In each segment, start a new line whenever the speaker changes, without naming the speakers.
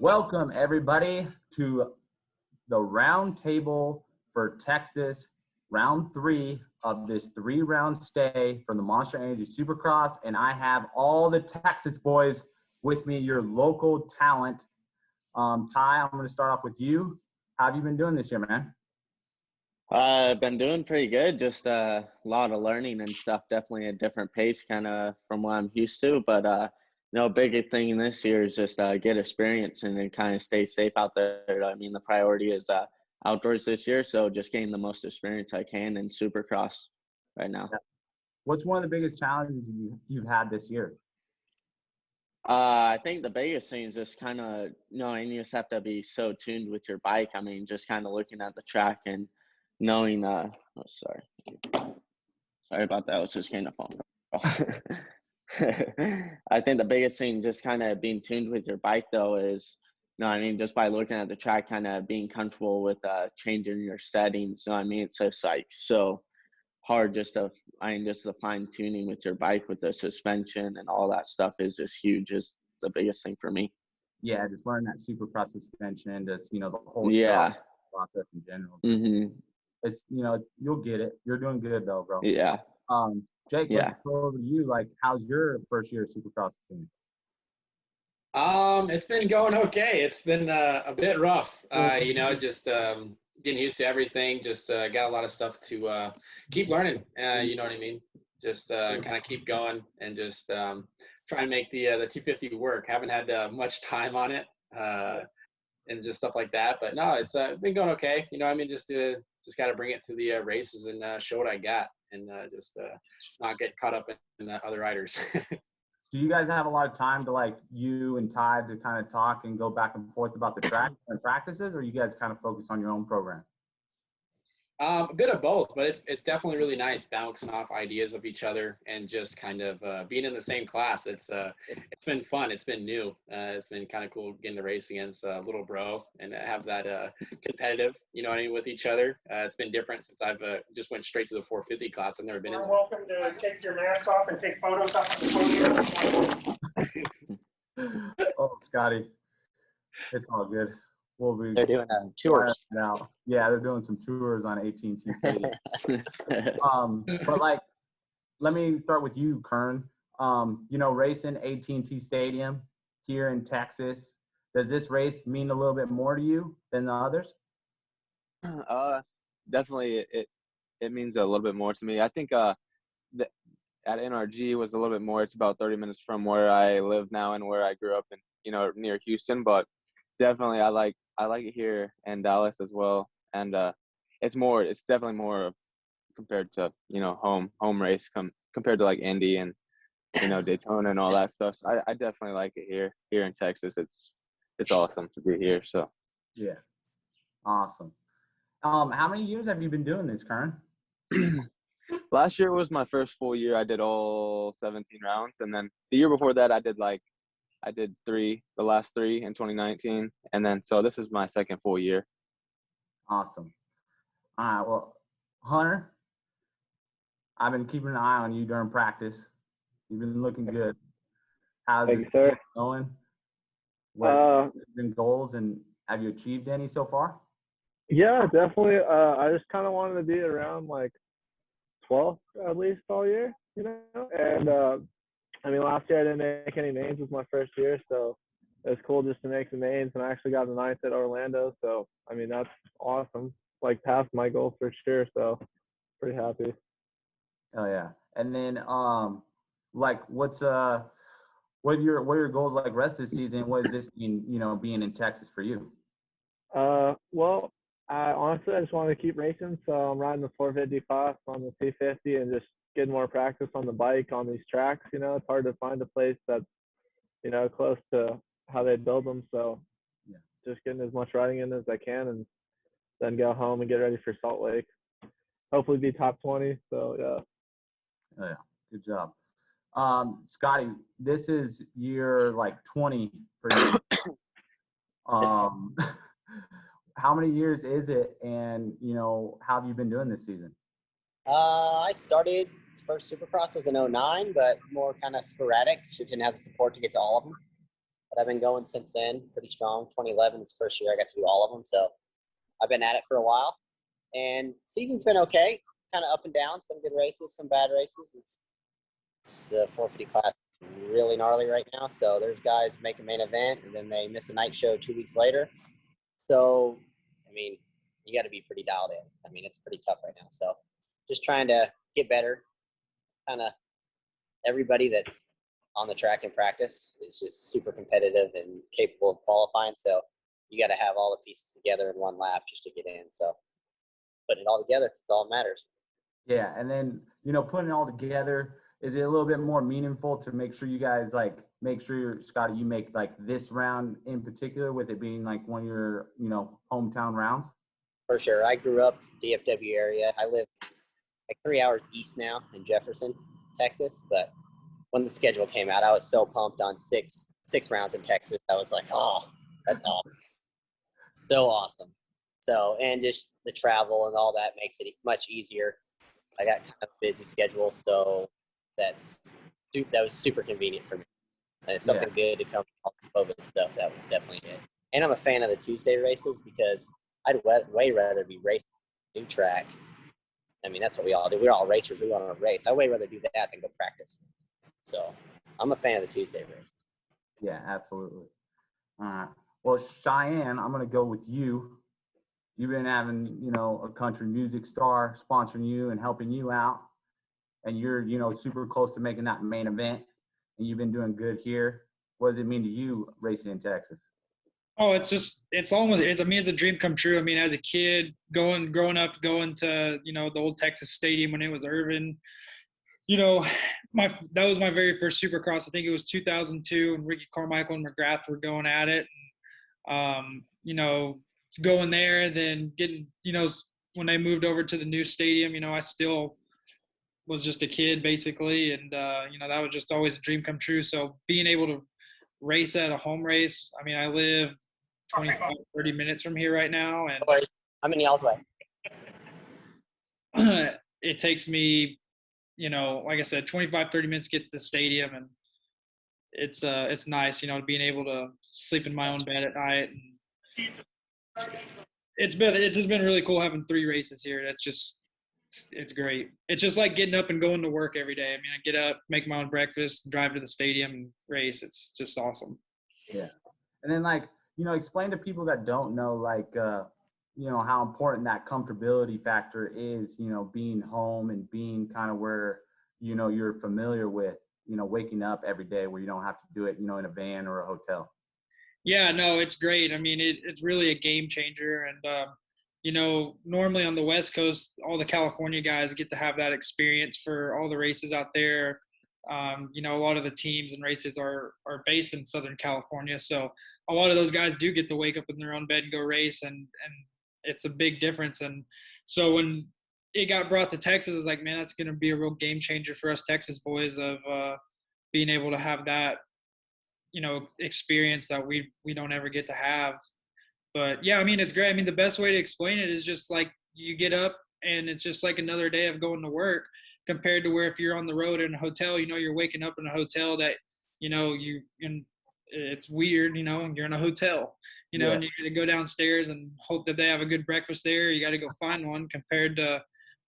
Welcome, everybody, to the Roundtable for Texas, round 3 of this 3-round stay from the Monster Energy Supercross. And I have all the Texas boys with me, your local talent. Ty, I'm going to start off with you. How have you been doing this year, man?
I've been doing pretty good. Just a lot of learning and stuff. Definitely a different pace kind of from what I'm used to. But biggest thing this year is just get experience and then kind of stay safe out there. I mean, the priority is outdoors this year, so just getting the most experience I can in Supercross right now.
What's one of the biggest challenges you've had this year?
I think the biggest thing is just kind of, and you just have to be so tuned with your bike. I mean, just kind of looking at the track and knowing, sorry about that. I was just getting a phone call. I think the biggest thing, just kind of being tuned with your bike, though, is, just by looking at the track, kind of being comfortable with changing your settings. It's just like so hard just the fine tuning with your bike with the suspension and all that stuff is just huge. Is the biggest thing for me.
Yeah, just learn that Supercross suspension, just the whole process in general.
Mm-hmm.
It's you'll get it. You're doing good though, bro.
Yeah.
Jake, let's go over to you. Like, how's your first year of Supercross been?
It's been going okay. It's been a bit rough. Just getting used to everything. Just got a lot of stuff to keep learning. You know what I mean? Just kind of keep going and just try and make the 250 work. Haven't had much time on it and just stuff like that. But no, it's been going okay. Just got to bring it to the races and show what I got, and just not get caught up in other riders.
Do you guys have a lot of time to, like, you and Ty to kind of talk and go back and forth about the track and practices, or you guys kind of focus on your own program?
A bit of both, but it's definitely really nice bouncing off ideas of each other and just kind of being in the same class. It's been fun. It's been new. It's been kind of cool getting to race against little bro and have that competitive, with each other. It's been different since I've just went straight to the 450 class. I've never been in.
You're welcome to take your mask off and take photos off the podium.
Oh, Scotty, it's all good.
They're doing tours
now. Yeah, they're doing some tours on AT&T Stadium. But like, let me start with you, Kern. Racing AT&T Stadium here in Texas. Does this race mean a little bit more to you than the others?
Definitely, it means a little bit more to me. I think at NRG was a little bit more. It's about 30 minutes from where I live now and where I grew up in, near Houston. But definitely, I like it here in Dallas as well, and it's definitely more compared to home race compared to like Indy and Daytona and all that stuff. So I definitely like it here in Texas. It's awesome to be here. So
yeah, awesome. How many years have you been doing this, Kern?
Last year was my first full year. I did all 17 rounds, and then the year before that I did the last 3 in 2019. And then, so this is my second full year.
Awesome. All right. Well, Hunter, I've been keeping an eye on you during practice. You've been looking good. How's it going? What have been goals, and have you achieved any so far?
Yeah, definitely. I just kind of wanted to be around like 12th at least all year, and last year I didn't make any mains. It was my first year, so it was cool just to make some mains, and I actually got the 9th at Orlando, so, that's awesome. Like, past my goal for sure, so pretty happy.
Oh, yeah. And then, what are your goals, like, rest of the season? What does this mean, being in Texas for you?
Well, honestly, I just want to keep racing, so I'm riding the 450 class on the 250 and just getting more practice on the bike on these tracks. It's hard to find a place that's close to how they build them, so just getting as much riding in as I can, and then go home and get ready for Salt Lake, hopefully be top 20. So
oh, yeah, good job. Scotty, this is year 20 for you. How many years is it, and how have you been doing this season?
I started, first Supercross was in 09, but more kind of sporadic. Just didn't have the support to get to all of them. but I've been going since then, pretty strong. 2011 is the first year I got to do all of them, so I've been at it for a while. And season's been okay, kind of up and down. Some good races, some bad races. It's the 450 class is really gnarly right now. So there's guys make a main event and then they miss a night show 2 weeks later. So, I mean, you got to be pretty dialed in. I mean, it's pretty tough right now. So just trying to get better. Kind of everybody that's on the track in practice is just super competitive and capable of qualifying. So you got to have all the pieces together in one lap just to get in. So putting it all together, it's all that matters.
Yeah, and then, you know, putting it all together, is it a little bit more meaningful to make sure you guys, like, make sure, Scotty, you make, like, this round in particular, with it being, like, one of your, you know, hometown rounds?
For sure. I grew up DFW area. I live like 3 hours east now in Jefferson, Texas. But when the schedule came out, I was so pumped on six rounds in Texas. I was like, oh, that's awesome. So awesome. So, and just the travel and all that makes it much easier. I got kind of a busy schedule, so that was super convenient for me. And it's something good to come from all this COVID stuff. That was definitely it. And I'm a fan of the Tuesday races because I'd way rather be racing a new track. I mean, that's what we all do. We're all racers. We want to race. I'd way rather do that than go practice. So I'm a fan of the Tuesday race.
Yeah, absolutely. Well, Cheyenne, I'm going to go with you. You've been having, you know, a country music star sponsoring you and helping you out. And you're, you know, super close to making that main event. And you've been doing good here. What does it mean to you racing in Texas?
Oh, it's a dream come true. I mean, as a kid, growing up, going to, you know, the old Texas Stadium when it was Irvin, you know, that was my very first Supercross. I think it was 2002, and Ricky Carmichael and McGrath were going at it. You know, going there, then getting, you know, when they moved over to the new stadium, you know, I still was just a kid basically. And, you know, that was just always a dream come true. So being able to race at a home race, I mean, I live 25, 30 minutes from here right now. And
how many y'all's away?
It takes me, you know, like I said, 25, 30 minutes to get to the stadium. And it's nice, you know, being able to sleep in my own bed at night. And it's just been really cool having 3 races here. It's great. It's just like getting up and going to work every day. I mean, I get up, make my own breakfast, drive to the stadium and race. It's just awesome.
Yeah. And then, like, you know, explain to people that don't know, like, you know, how important that comfortability factor is, you know, being home and being kind of where, you know, you're familiar with, you know, waking up every day where you don't have to do it, you know, in a van or a hotel.
Yeah, no, it's great. I mean, it's really a game changer. And, you know, normally on the West Coast, all the California guys get to have that experience for all the races out there. You know, a lot of the teams and races are based in Southern California. So a lot of those guys do get to wake up in their own bed and go race. And it's a big difference. And so when it got brought to Texas, I was like, man, that's going to be a real game changer for us Texas boys of being able to have that, you know, experience that we don't ever get to have. But yeah, I mean, it's great. I mean, the best way to explain it is just like you get up and it's just like another day of going to work, compared to where if you're on the road in a hotel, you know, you're waking up in a hotel that, you know, it's weird, you know, and you're in a hotel, you know, and you got to go downstairs and hope that they have a good breakfast there. You got to go find one, compared to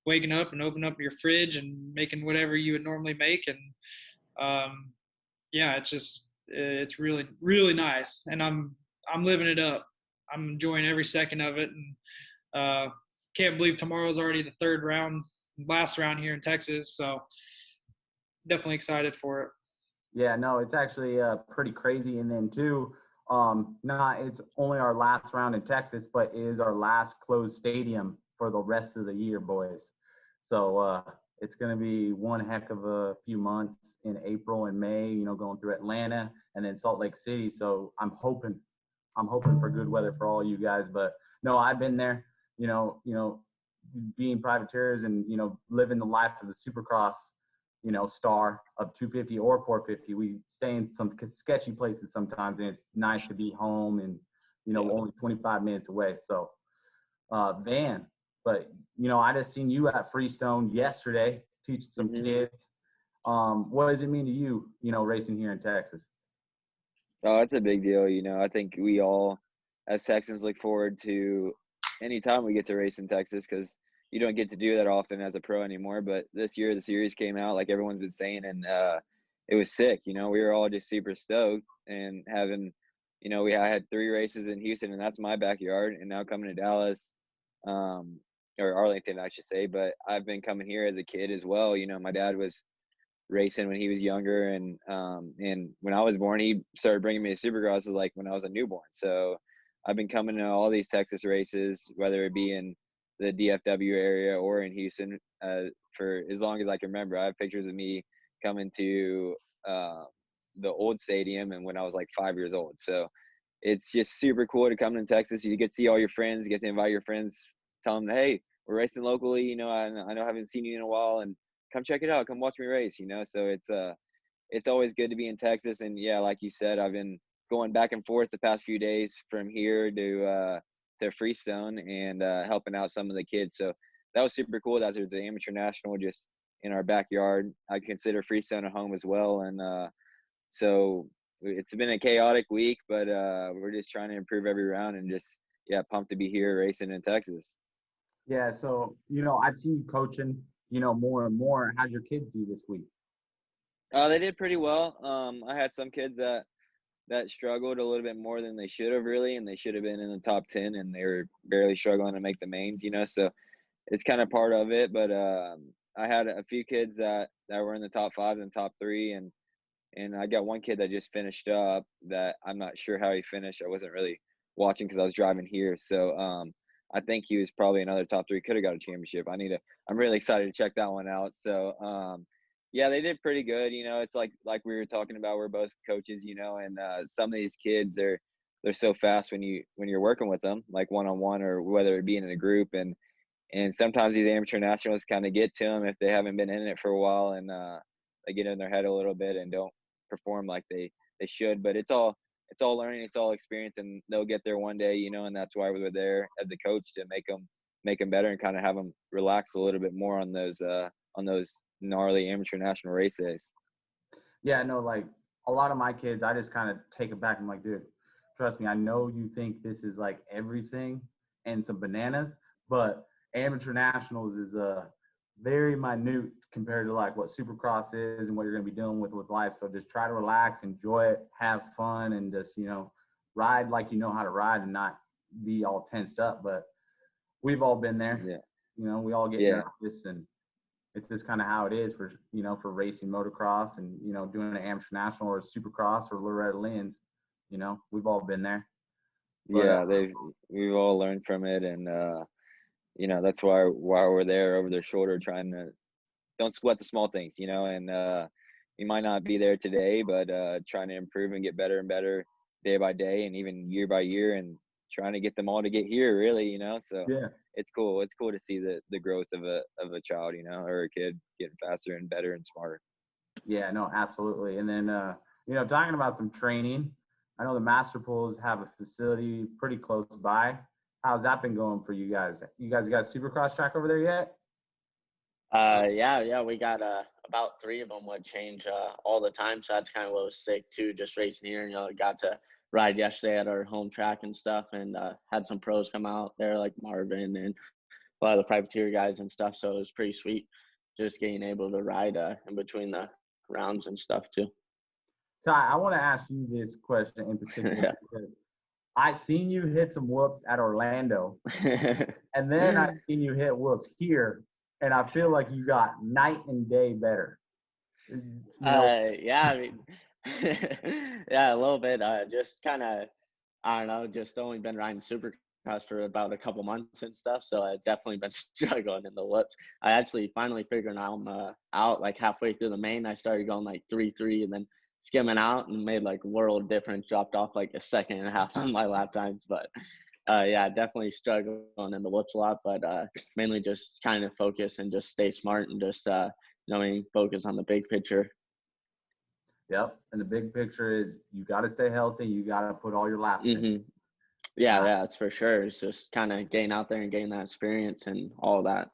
waking up and open up your fridge and making whatever you would normally make. And yeah, it's really, really nice. And I'm living it up. I'm enjoying every second of it. And can't believe tomorrow's already the last round here in Texas. So definitely excited for it.
Yeah, no, it's actually pretty crazy. And then too, it's only our last round in Texas, but it is our last closed stadium for the rest of the year, boys. So it's going to be one heck of a few months in April and May, you know, going through Atlanta and then Salt Lake City. So I'm hoping for good weather for all you guys. But no, I've been there, you know, being privateers and, you know, living the life of the Supercross, you know, star of 250 or 450. We stay in some sketchy places sometimes, and it's nice to be home and, you know, only 25 minutes away. So, Van, but, you know, I just seen you at Freestone yesterday teaching some kids. What does it mean to you, you know, racing here in Texas?
Oh, it's a big deal. I think we all, as Texans, look forward to any time we get to race in Texas because you don't get to do that often as a pro anymore. But this year, the series came out, like everyone's been saying, and it was sick. We were all just super stoked and having, I had 3 races in Houston, and that's my backyard. And now coming to Dallas, or Arlington, I should say. But I've been coming here as a kid as well. My dad was racing when he was younger, and when I was born, he started bringing me to Supercross like when I was a newborn. So I've been coming to all these Texas races, whether it be in the DFW area or in Houston, for as long as I can remember. I have pictures of me coming to the old stadium, and when I was like 5 years old. So it's just super cool to come to Texas. You get to see all your friends, get to invite your friends, tell them, hey, we're racing locally. I know I haven't seen you in a while, and come check it out. Come watch me race. So it's always good to be in Texas. And yeah, like you said, I've been going back and forth the past few days from here to Freestone and helping out some of the kids. So that was super cool. That there's the amateur national just in our backyard. I consider Freestone a home as well. And so it's been a chaotic week, but we're just trying to improve every round and just, yeah, pumped to be here racing in Texas.
Yeah, so, I've seen you coaching, more and more. How'd your kids do this week?
They did pretty well. I had some kids that struggled a little bit more than they should have really, and they should have been in the top 10, and they were barely struggling to make the mains, so it's kind of part of it. But I had a few kids that were in the top 5 and top 3, and I got one kid that just finished up that I'm not sure how he finished. I wasn't really watching because I was driving here. So I think he was probably another top 3, could have got a championship. I'm really excited to check that one out. So yeah, they did pretty good. It's like we were talking about, we're both coaches, and some of these kids, they're so fast when you're working with them, like one-on-one, or whether it be in a group. And sometimes these amateur nationals kind of get to them if they haven't been in it for a while, and they get in their head a little bit and don't perform like they should. But it's all learning, it's all experience, and they'll get there one day, and that's why we're there as a coach, to make them better and kind of have them relax a little bit more on those gnarly amateur national race days.
Yeah, no, like a lot of my kids, I just kind of take it back. I'm like, dude, trust me, I know you think this is like everything and some bananas, but amateur nationals is very minute compared to like what Supercross is and what you're going to be dealing with life. So just try to relax, enjoy it, have fun, and just, ride like you know how to ride and not be all tensed up. But we've all been there.
Yeah.
We all get nervous, and it's just kind of how it is for racing motocross and, doing an amateur national or a Supercross or Loretta Lynn's. We've all been there. But,
yeah, we've all learned from it, and that's why we're there over their shoulder, trying to don't sweat the small things, and you might not be there today, but trying to improve and get better and better day by day, and even year by year, and trying to get them all to get here, really, so
yeah,
it's cool to see the growth of a child, or a kid getting faster and better and smarter.
Yeah, no, absolutely. And then talking about some training, I know the Master Pools have a facility pretty close by. How's that been going for you guys? You guys got a Supercross track over there yet?
Yeah, we got about 3 of them would change all the time, so that's kind of what was sick too, just racing here. Got to ride yesterday at our home track and stuff, and had some pros come out there like Marvin and a lot of the privateer guys and stuff, so it was pretty sweet just getting able to ride in between the rounds and stuff too.
Ty, I want to ask you this question in particular because I seen you hit some whoops at Orlando, and then I seen you hit whoops here, and I feel like you got night and day better.
Yeah, I mean, yeah, a little bit. Just kind of, I don't know, just only been riding Supercross for about a couple months and stuff, so I've definitely been struggling in the whoops. I actually finally figured I'm out like halfway through the main. I started going like 3-3 and then skimming out and made like world difference, dropped off like a second and a half on my lap times. But yeah, definitely struggling in the whoops a lot, but mainly just kind of focus and just stay smart and just focus on the big picture.
Yep, and the big picture is you got to stay healthy. You got to put all your laps in.
Yeah, that's for sure. It's just kind of getting out there and getting that experience and all that.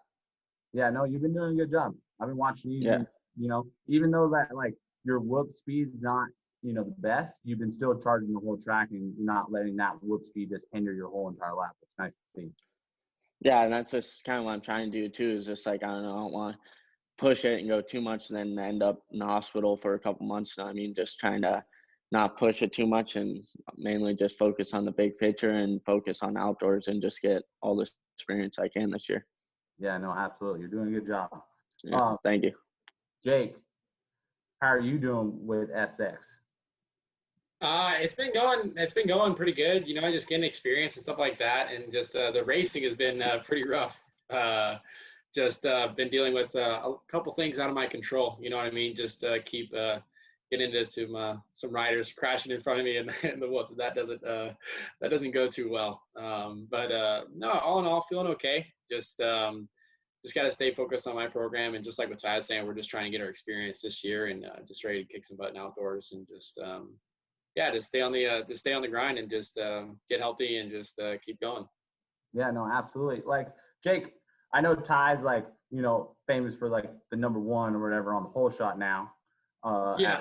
Yeah, no, you've been doing a good job. I've been watching you.
Yeah.
Even though that like your whoop speed's not, the best, you've been still charging the whole track and not letting that whoop speed just hinder your whole entire lap. It's nice to see.
Yeah, and that's just kind of what I'm trying to do too. Is just like I don't want to push it and go too much, and then end up in the hospital for a couple months. You know what I mean, just trying to not push it too much and mainly just focus on the big picture and focus on outdoors and just get all the experience I can this year.
Yeah, no, absolutely. You're doing a good job.
Yeah, thank you.
Jake, how are you doing with SX?
It's been going pretty good. Just getting experience and stuff like that, and just the racing has been pretty rough. Just been dealing with a couple things out of my control. You know what I mean? Just keep getting into some riders crashing in front of me and the whoops. That doesn't go too well. But no, all in all, feeling okay. Just got to stay focused on my program, and just like what Ty was saying, we're just trying to get our experience this year, and just ready to kick some butt outdoors, and just just stay on the grind, and just get healthy, and just keep going.
Yeah, no, absolutely. Like Jake, I know Ty's like, famous for like the number one or whatever on the whole shot now.
Yeah.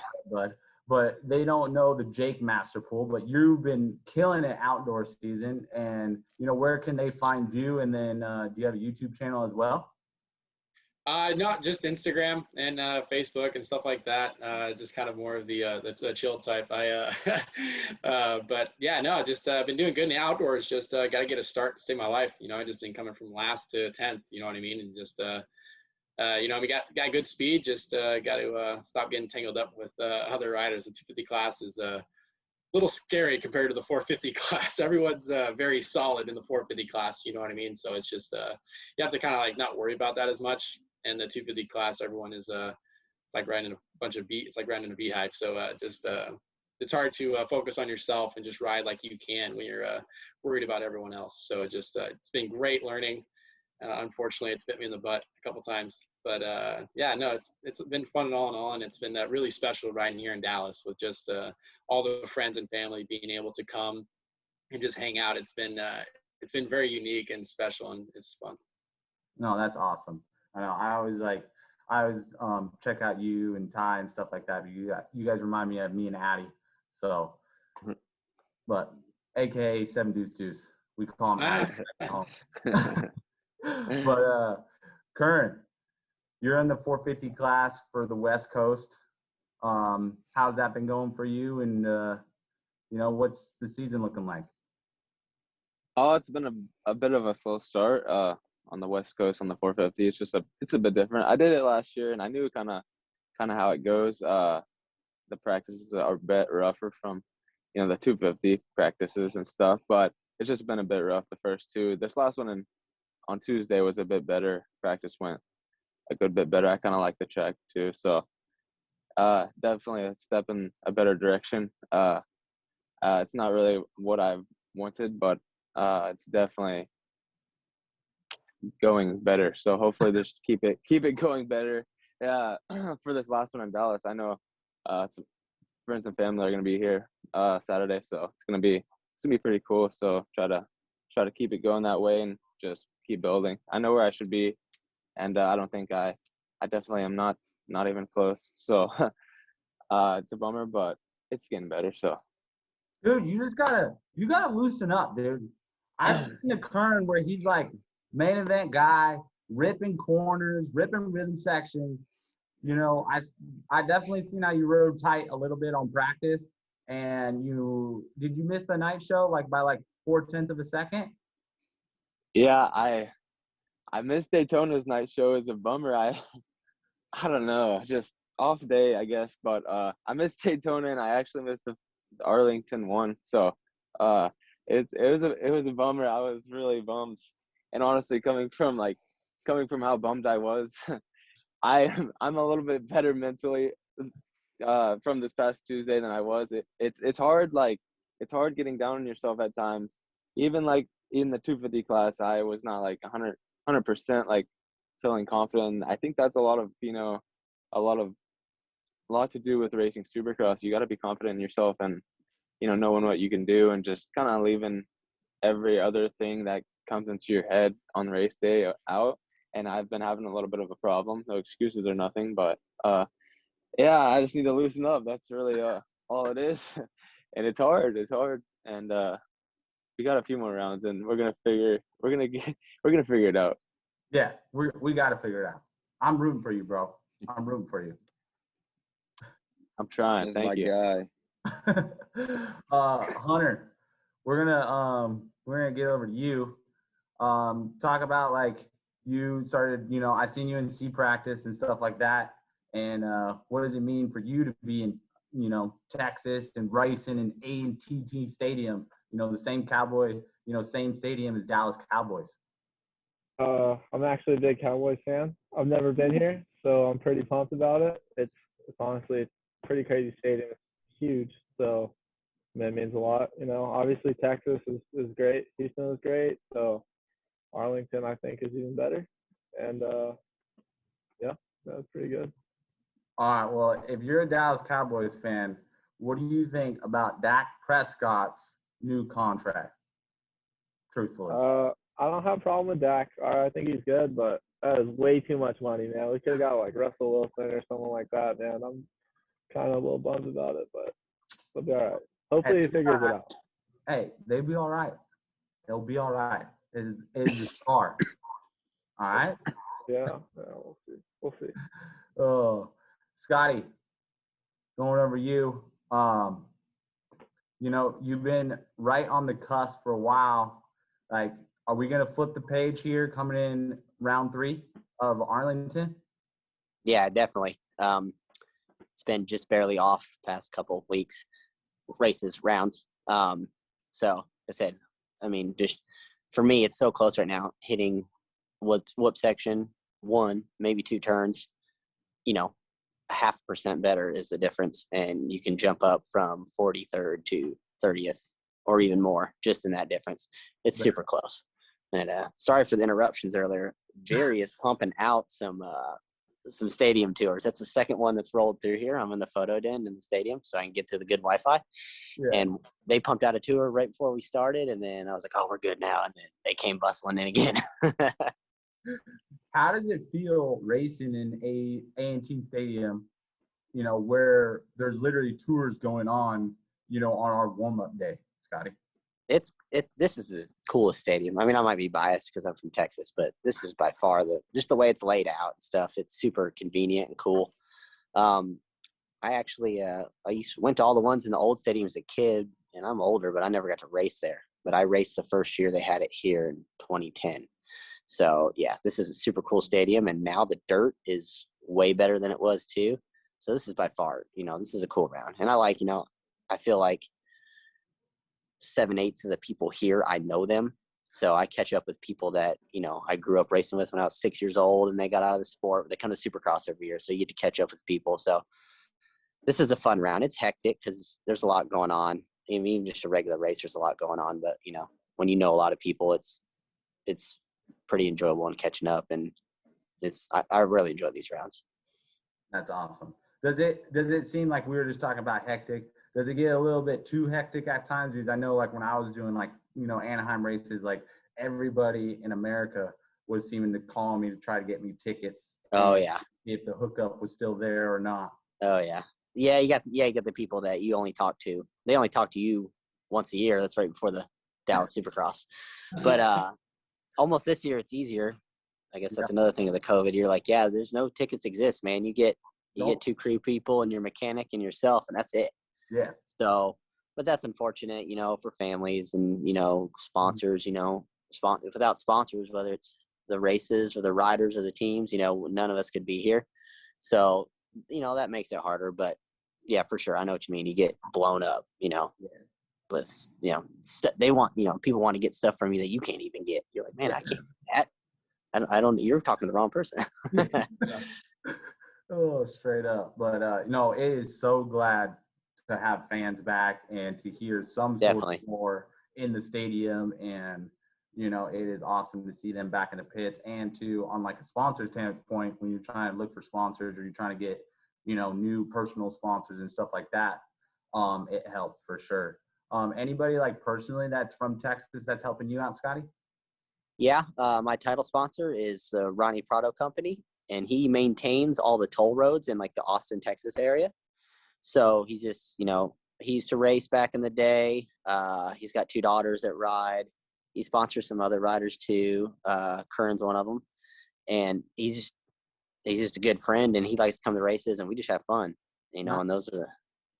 But they don't know the Jake Master Pool, but you've been killing it outdoor season, and where can they find you? And then do you have a YouTube channel as well?
Not just Instagram and Facebook and stuff like that. Just kind of more of the chill type. But yeah, no, just been doing good in the outdoors. Just got to get a start to save my life. I just been coming from last to 10th. You know what I mean? And just we got good speed. Just got to stop getting tangled up with other riders. The 250 class is a little scary compared to the 450 class. Everyone's very solid in the 450 class. You know what I mean? So it's just you have to kind of like not worry about that as much. And the 250 class, everyone is it's like riding a bunch of it's like riding a beehive. So it's hard to focus on yourself and just ride like you can when you're worried about everyone else. So it's been great learning. Unfortunately, it's bit me in the butt a couple times, but no, it's been fun and all in all, and it's been really special riding here in Dallas with just all the friends and family being able to come and just hang out. It's been very unique and special, and it's fun.
No, that's awesome. I know. I always check out you and Ty and stuff like that. But you guys remind me of me and Addie. So, but AKA 7 Deuce Deuce, we call him Addie. But Curran, you're in the 450 class for the West Coast. How's that been going for you? And what's the season looking like?
Oh, it's been a bit of a slow start on the West Coast on the 450. It's a bit different. I did it last year, and I knew kind of how it goes. The practices are a bit rougher from the 250 practices and stuff, but it's just been a bit rough the first two. This last one on Tuesday was a bit better. Practice went a good bit better. I kind of like the track too, so definitely a step in a better direction. It's not really what I've wanted, but it's definitely going better. So hopefully just keep it going better. Yeah, for this last one in Dallas, I know some friends and family are gonna be here Saturday, so it's gonna be pretty cool. So try to keep it going that way and just keep building. I know where I should be, and I don't think I definitely am not even close. So it's a bummer, but it's getting better. So,
dude, you gotta loosen up, dude. I've seen the Curran where he's like main event guy, ripping corners, ripping rhythm sections. I definitely seen how you rode tight a little bit on practice. And did you miss the night show like by like 0.4 of a second?
Yeah, I missed Daytona's night show. Is a bummer. I don't know, just off day, I guess. But I missed Daytona, and I actually missed the Arlington one. So it was a bummer. I was really bummed, and honestly, coming from how bummed I was, I'm a little bit better mentally from this past Tuesday than I was. It's hard, it's hard getting down on yourself at times. Even like in the 250 class, I was not like 100% like feeling confident. I think that's a lot to do with racing Supercross. You got to be confident in yourself and knowing what you can do, and just kind of leaving every other thing that comes into your head on race day out. And I've been having a little bit of a problem. No excuses or nothing, but yeah, I just need to loosen up. That's really all it is. And it's hard. It's hard. And we got a few more rounds, and we're gonna figure it out.
Yeah, we got to figure it out. I'm rooting for you, bro. I'm rooting for you.
I'm trying.
That's my
Thank you.
guy.
Hunter, we're gonna get over to you. Talk about like you started. I seen you in C practice and stuff like that. And what does it mean for you to be in Texas and racing in A&T Stadium? The same Cowboy, same stadium as Dallas Cowboys.
I'm actually a big Cowboys fan. I've never been here, so I'm pretty pumped about it. It's honestly a pretty crazy stadium. It's huge, so that means a lot. Obviously Texas is great. Houston is great. So Arlington, I think, is even better. And yeah, that's pretty good.
All right. Well, if you're a Dallas Cowboys fan, what do you think about Dak Prescott's new contract? Truthfully.
I don't have a problem with Dak. I think he's good, but that is way too much money, man. We could have got like Russell Wilson or someone like that, man. I'm kind of a little bummed about it, but it'll be all right. Hopefully he figures it out.
Hey, they'll be all right. They'll be all right. It's the car. All right?
Yeah, we'll see. We'll see.
Oh, Scotty, going over you. You've been right on the cusp for a while. Like, are we going to flip the page here coming in round 3 of Arlington?
Yeah, definitely. It's been just barely off the past couple weeks, rounds. So I said, just for me, it's so close right now, hitting whoop section 1, maybe 2 turns, 0.5% better is the difference. And you can jump up from 43rd to 30th or even more just in that difference. It's super close. And sorry for the interruptions earlier. Jerry is pumping out some stadium tours. That's the second one that's rolled through here. I'm in the photo den in the stadium so I can get to the good Wi-Fi. Yeah. And they pumped out a tour right before we started. And then I was like, oh, we're good now. And then they came bustling in again.
How does it feel racing in A&T Stadium, where there's literally tours going on, on our warm-up day, Scotty?
This is the coolest stadium. I might be biased because I'm from Texas, but this is by far just the way it's laid out and stuff. It's super convenient and cool. I actually went to all the ones in the old stadium as a kid, and I'm older, but I never got to race there. But I raced the first year they had it here in 2010. So yeah, this is a super cool stadium, and now the dirt is way better than it was too. So this is by far, this is a cool round, and I feel like 7/8 of the people here, I know them. So I catch up with people that, I grew up racing with when I was 6 years old and they got out of the sport. They come to Supercross every year. So you get to catch up with people. So this is a fun round. It's hectic because there's a lot going on. Even just a regular race, there's a lot going on. But, when you know a lot of people, it's pretty enjoyable and catching up. And I really enjoy these rounds.
That's awesome. Does it seem like we were just talking about hectic? Does it get a little bit too hectic at times? Because I know, like, when I was doing, Anaheim races, like, everybody in America was seeming to call me to try to get me tickets.
Oh, yeah.
If the hookup was still there or not.
Oh, yeah. Yeah, you got the people that you only talk to. They only talk to you once a year. That's right before the Dallas Supercross. But almost this year, it's easier. I guess that's another thing of the COVID. You're like, yeah, there's no tickets exist, man. You get 2 crew people and your mechanic and yourself, and that's it.
Yeah.
So, but that's unfortunate, for families and, sponsors, without sponsors, whether it's the races or the riders or the teams, none of us could be here. So, that makes it harder, but yeah, for sure. I know what you mean. You get blown up, with, they want, people want to get stuff from you that you can't even get. You're like, man, I can't, I don't, you're talking to the wrong person.
Oh, straight up. But, it is so glad to have fans back and to hear some sort of more in the stadium. And, it is awesome to see them back in the pits, and to, on like a sponsor standpoint, when you're trying to look for sponsors or you're trying to get, new personal sponsors and stuff like that, it helps for sure. Anybody like personally that's from Texas that's helping you out, Scotty?
Yeah. My title sponsor is Ronnie Prado Company, and he maintains all the toll roads in like the Austin, Texas area. So he's just, he used to race back in the day. He's got 2 daughters that ride. He sponsors some other riders too. Kern's one of them. And he's just a good friend, and he likes to come to races, and we just have fun, and those are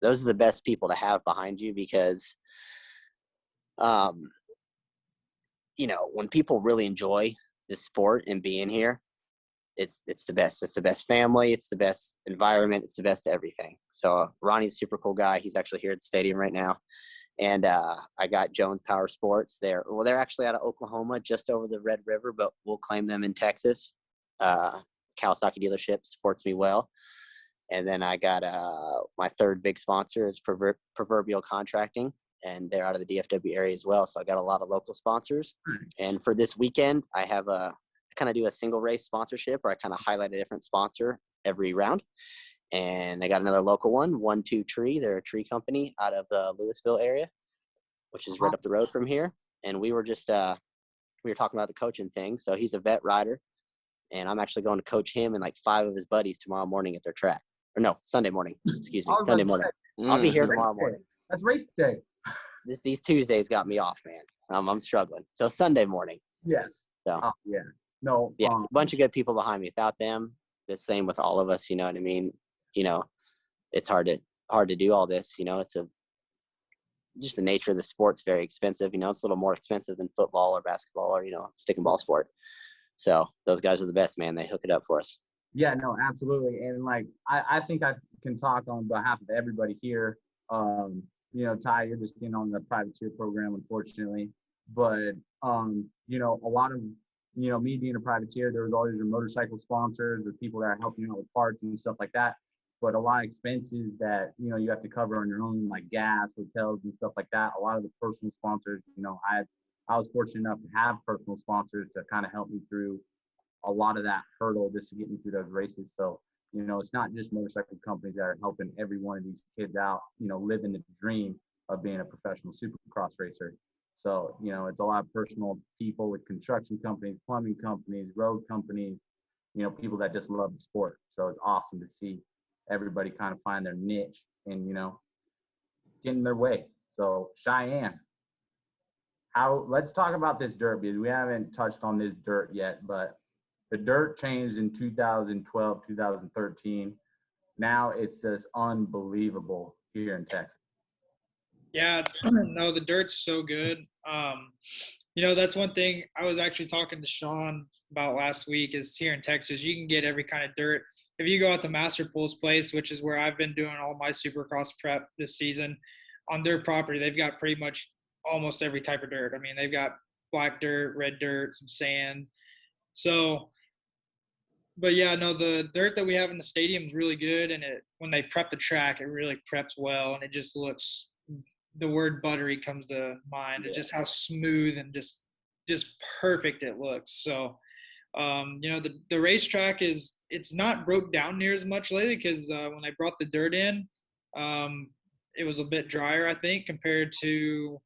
the best people to have behind you, because, when people really enjoy the sport and being here, it's the best. It's the best family. It's the best environment. It's the best everything. So Ronnie's a super cool guy. He's actually here at the stadium right now. And I got Jones Power Sports. They're actually out of Oklahoma, just over the Red River, but we'll claim them in Texas. Kawasaki dealership supports me well. And then I got my third big sponsor is Proverbial Contracting, and they're out of the DFW area as well. So I got a lot of local sponsors. And for this weekend, I kind of do a single race sponsorship, or I kind of highlight a different sponsor every round. And I got another local one, 1-2 Tree. They're a tree company out of the Louisville area, which is right up the road from here. And we were just we were talking about the coaching thing. So he's a vet rider, and I'm actually going to coach him and like 5 of his buddies tomorrow morning at their track. Or no, Sunday morning. Excuse me, Sunday morning. I'll be here tomorrow morning.
That's race day.
These Tuesdays got me off, man. I'm struggling. So Sunday morning.
Yes.
So
yeah. No.
Yeah, a bunch of good people behind me. Without them, the same with all of us. You know what I mean? It's hard to do all this. It's just the nature of the sport's very expensive. It's a little more expensive than football or basketball or stick and ball sport. So those guys are the best, man. They hook it up for us.
Yeah, no, absolutely. And like, I think I can talk on behalf of everybody here. Ty, you're just getting on the privateer program, unfortunately. But, a lot of, me being a privateer, there was always your motorcycle sponsors, the people that are helping you out with parts and stuff like that. But a lot of expenses that, you have to cover on your own, like gas, hotels and stuff like that. A lot of the personal sponsors, I was fortunate enough to have personal sponsors to kind of help me through a lot of that hurdle just to get me through those races. So, it's not just motorcycle companies that are helping every one of these kids out, living the dream of being a professional Supercross racer. So, it's a lot of personal people with construction companies, plumbing companies, road companies, people that just love the sport. So it's awesome to see everybody kind of find their niche and, get in their way. So Cheyenne, let's talk about this dirt, because we haven't touched on this dirt yet, but the dirt changed in 2012, 2013. Now it's just unbelievable here in Texas.
Yeah, no, the dirt's so good. That's one thing I was actually talking to Sean about last week is here in Texas, you can get every kind of dirt. If you go out to Master Pool's place, which is where I've been doing all my Supercross prep this season, on their property, they've got pretty much almost every type of dirt. I mean, they've got black dirt, red dirt, some sand. So, but yeah, no, the dirt that we have in the stadium is really good. And when they prep the track, it really preps well. And it just looks, the word buttery comes to mind. It's just how smooth and just perfect it looks. So, the racetrack it's not broke down near as much lately because when I brought the dirt in, it was a bit drier, I think, compared to,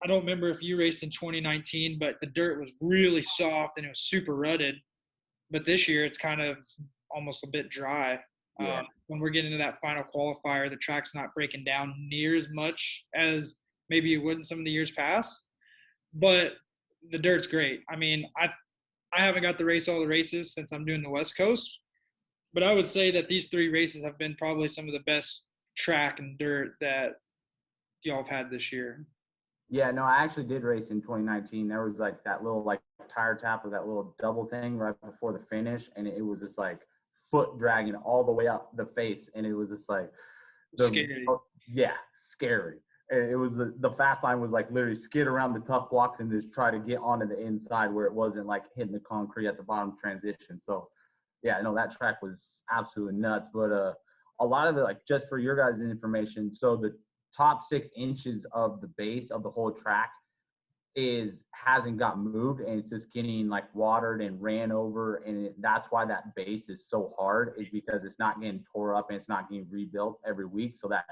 I don't remember if you raced in 2019, but the dirt was really soft and it was super rutted. But this year it's kind of almost a bit dry.
Yeah.
When we're getting to that final qualifier, the track's not breaking down near as much as maybe it would in some of the years past. But the dirt's great. I mean, I haven't got to race all the races since I'm doing the West Coast, but I would say that these 3 races have been probably some of the best track and dirt that y'all have had this year.
Yeah, no, I actually did race in 2019. There was like that little like tire tap or that little double thing right before the finish, and it was just like foot dragging all the way up the face, and it was just like
Scary.
Yeah, scary. And it was the fast line was like literally skid around the tough blocks and just try to get onto the inside where it wasn't like hitting the concrete at the bottom transition. So yeah, no, that track was absolutely nuts. But a lot of it, like just for your guys' information, so the top 6 inches of the base of the whole track hasn't got moved, and it's just getting like watered and ran over, and that's why that base is so hard, is because it's not getting tore up and it's not getting rebuilt every week. So that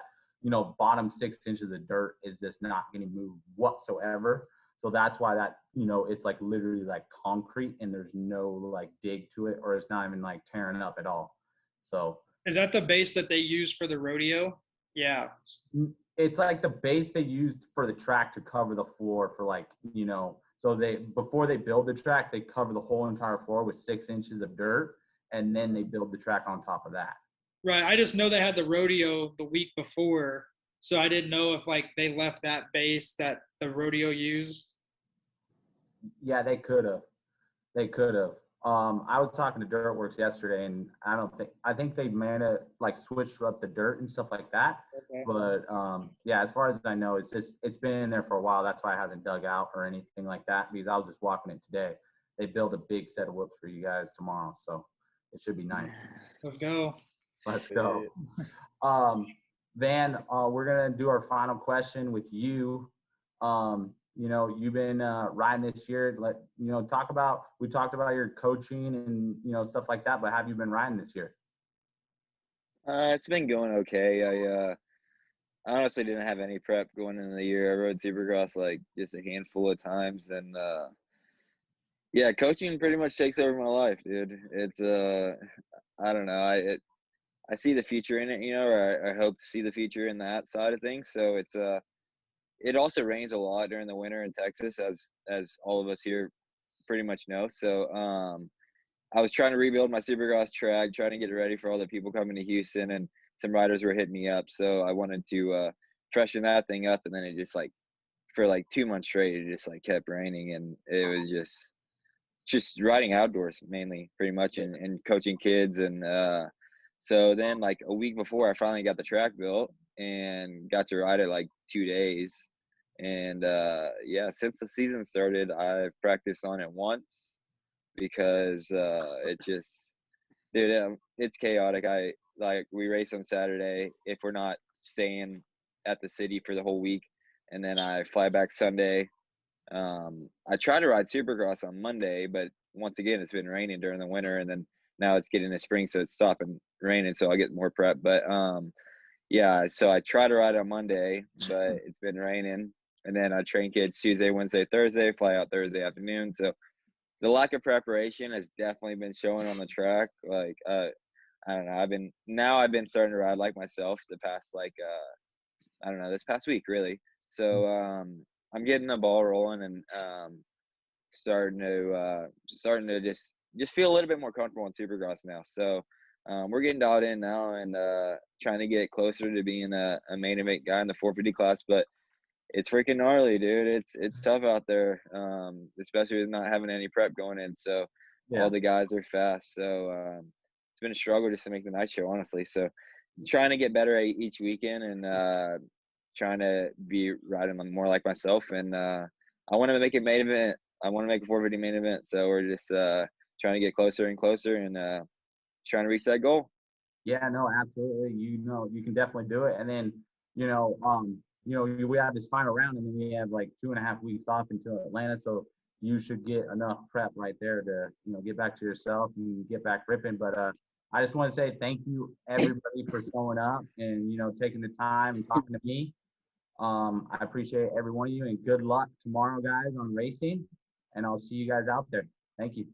bottom 6 inches of dirt is just not getting moved whatsoever. So that's why that it's like literally like concrete, and there's no like dig to it, or it's not even like tearing up at all. So
is that the base that they use for the rodeo? Yeah.
It's like the base they used for the track to cover the floor for like, so before they build the track, they cover the whole entire floor with 6 inches of dirt, and then they build the track on top of that.
Right. I just know they had the rodeo the week before, so I didn't know if like they left that base that the rodeo used.
Yeah, they could have. They could have. I was talking to Dirtworks yesterday, and I think they may have like switched up the dirt and stuff like that.
Okay.
But yeah, as far as I know, it's been in there for a while. That's why it hasn't dug out or anything like that, because I was just walking it today. They built a big set of whoops for you guys tomorrow, so it should be nice.
Let's go.
Let's go. Van, we're gonna do our final question with you. You've been riding this year. We talked about your coaching and stuff like that, but have you been riding this year?
It's been going okay. I honestly didn't have any prep going into the year. I rode Supercross like just a handful of times, and yeah, coaching pretty much takes over my life, dude. It's I don't know. I see the future in it, or I hope to see the future in that side of things. So it's it also rains a lot during the winter in Texas, as all of us here pretty much know. So I was trying to rebuild my Supercross track, trying to get it ready for all the people coming to Houston, and some riders were hitting me up. So I wanted to freshen that thing up, and then it just like for like 2 months straight, it just like kept raining, and it was just riding outdoors mainly, pretty much, and coaching kids. And so then like a week before, I finally got the track built and got to ride it like 2 days. And yeah, since the season started, I've practiced on it once because it just, dude, it's chaotic. We race on Saturday if we're not staying at the city for the whole week, and then I fly back Sunday. I try to ride Supercross on Monday, but once again, it's been raining during the winter, and then now it's getting to spring, so it's stopping raining, so I'll get more prep. But yeah, so I try to ride on Monday, but it's been raining, and then I train kids Tuesday, Wednesday, Thursday, fly out Thursday afternoon. So the lack of preparation has definitely been showing on the track. Like I don't know, I've been starting to ride like myself the past I don't know, this past week really. So I'm getting the ball rolling, and starting to just feel a little bit more comfortable in Supercross now. So we're getting dialed in now, and trying to get closer to being a main event guy in the 450 class. But it's freaking gnarly, dude. It's tough out there, especially with not having any prep going in. So all the guys are fast. So it's been a struggle just to make the night show, honestly. So trying to get better each weekend, and trying to be riding more like myself. And I want to make it main event. I want to make a 450 main event. So we're just trying to get closer and closer, and trying to reach that goal.
Yeah, no, absolutely. You can definitely do it. And then, we have this final round, and then we have like 2.5 weeks off until Atlanta. So you should get enough prep right there to, get back to yourself and get back ripping. But I just want to say thank you, everybody, for showing up and, taking the time and talking to me. I appreciate every one of you, and good luck tomorrow, guys, on racing. And I'll see you guys out there. Thank you.